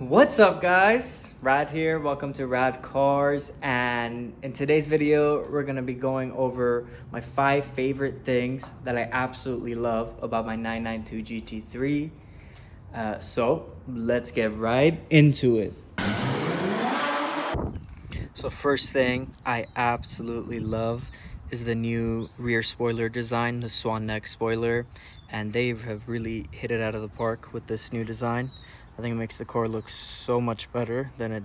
What's up guys, Rad here, welcome to Rad Cars, and in today's video we're going to be going over my 5 favorite things that I absolutely love about my 992 GT3. So let's get right into it. So first thing I absolutely love is the new rear spoiler design, the swan neck spoiler, and they have really hit it out of the park with this new design. I think it makes the car look so much better than it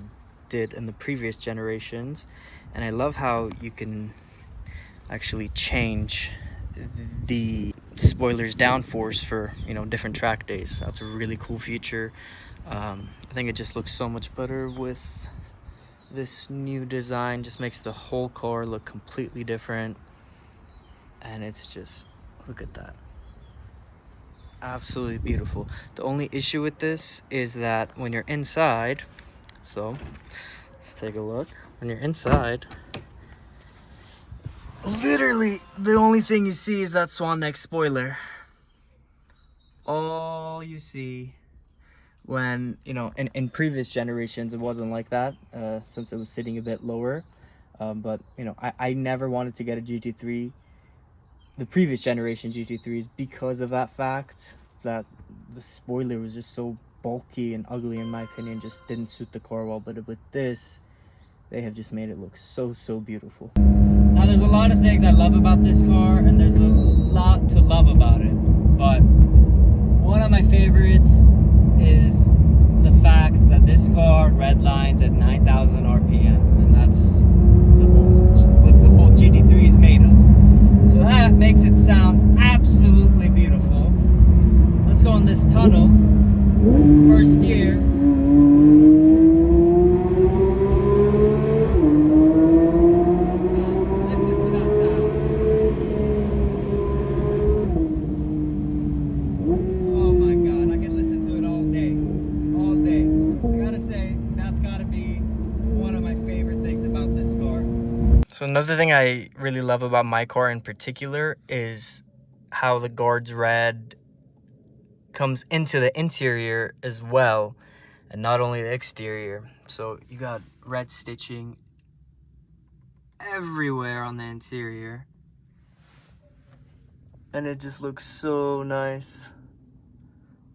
did in the previous generations. And I love how you can actually change the spoiler's downforce for, different track days. That's a really cool feature. I think it just looks so much better with this new design. Just makes the whole car look completely different. And it's just, look at that. Absolutely beautiful. The only issue with this is that when you're inside, so let's take a look. When you're inside, literally the only thing you see is that swan neck spoiler. All you see. When in previous generations it wasn't like that, since it was sitting a bit lower, but I never wanted to get a GT3, the previous generation GT3s, because of that fact that the spoiler was just so bulky and ugly, in my opinion. Just didn't suit the car well. But with this, they have just made it look so beautiful. Now there's a lot of things I love about this car, and there's a lot to love about it, but one of my favorites is the fact that this car redlines at 9,000 RPM, and that's what the whole GT3 is made of. So that makes it sound absolutely beautiful. Let's go in this tunnel. First gear. Listen to that sound. Oh my God, I can listen to it all day. All day. I gotta say, that's gotta be one of my favorite things about this car. So another thing I really love about my car in particular is how the guards red comes into the interior as well, and not only the exterior. So you got red stitching everywhere on the interior, and it just looks so nice.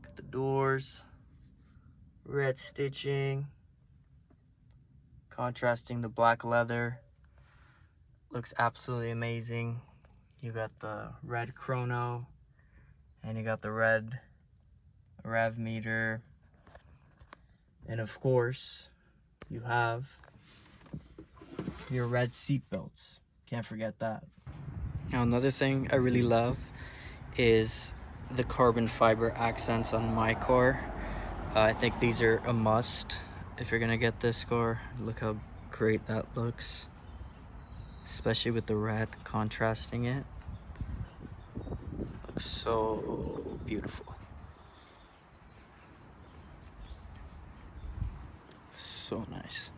Look at the doors, red stitching, contrasting the black leather. Looks absolutely amazing. You got the red chrono, and you got the red rev meter, and of course you have your red seat belts. Can't forget that. Now another thing I really love is the carbon fiber accents on my car. I think these are a must if you're gonna get this car. Look how great that looks, especially with the red contrasting it. Looks so beautiful. So nice.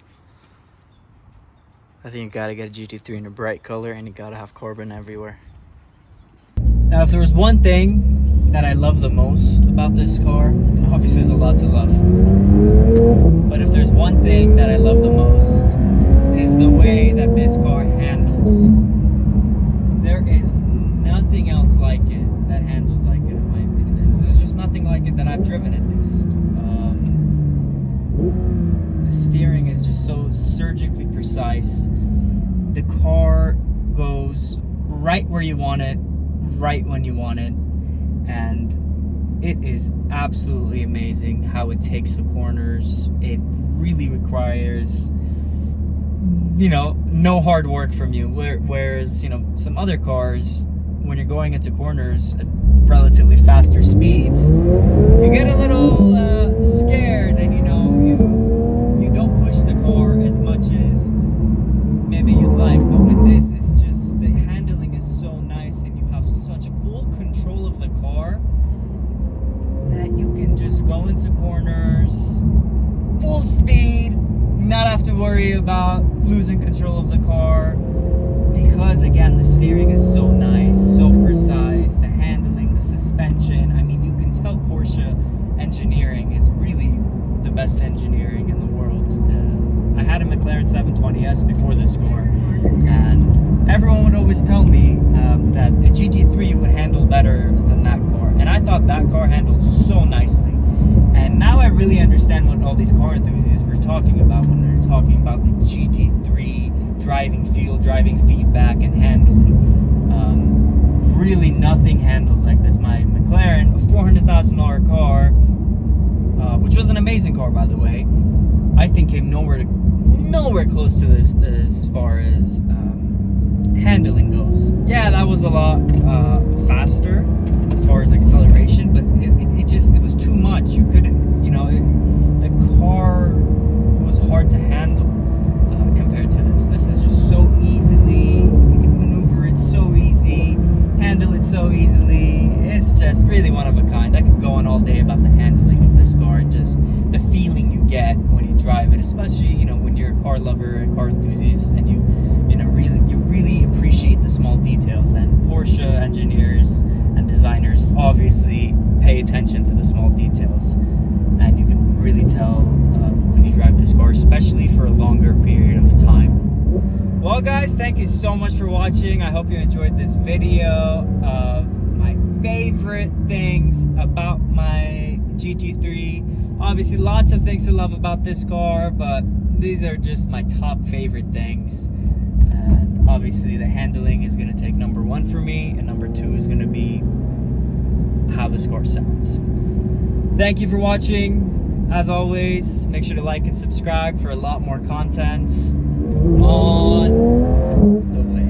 I think you gotta get a GT3 in a bright color, and you gotta have carbon everywhere. Now if there was one thing that I love the most about this car, obviously there's a lot to love, but if there's one thing that I love the most, is the way that this car handles. There is nothing else like it that handles like it, in my opinion. There's just nothing like it that I've driven, at least. The steering is just so surgically precise. The car goes right where you want it, right when you want it, and it is absolutely amazing how it takes the corners. It really requires no hard work from you, whereas some other cars, when you're going into corners at relatively faster speeds, you get a little scared, and you don't push the car as much as maybe you'd like. But with this, it's just the handling is so nice, and you have such full control of the car that you can just go into corners full speed, not have to worry about losing control of the car, because again the steering is so nice, so precise, the handling, the suspension. I mean, you can tell Porsche engineering is really the best engineering in the world. I had a McLaren 720S before this car, and everyone would always tell me that a GT3 would handle better than that car, and I thought that car handled so nicely. And now I really understand what all these car enthusiasts were talking about when they're talking about the GT3 driving feel, driving feedback, and handling. Really, nothing handles like this. My McLaren, a $400,000 car, which was an amazing car, by the way, I think came nowhere close to this as far as handling goes. Yeah, that was a lot faster as far as acceleration, but it was too much. You couldn't, the car was hard to handle compared to this. This is just so easily, you can maneuver it so easy, handle it so easily. It's just really one of a kind. I could go on all day about the handling of this car and just the feeling you get when you drive it, especially when you're a car lover and car enthusiast, and you really appreciate the small details. And Porsche engineers and designers obviously pay attention to the small details, and you can really tell when you drive this car, especially for a longer period of time. Well guys, thank you so much for watching. I hope you enjoyed this video of my favorite things about my GT3. Obviously lots of things to love about this car, but these are just my top favorite things. And obviously the handling is going to take number one for me, and number two is going to be how this car sounds. Thank you for watching. As always, make sure to like and subscribe for a lot more content on the way.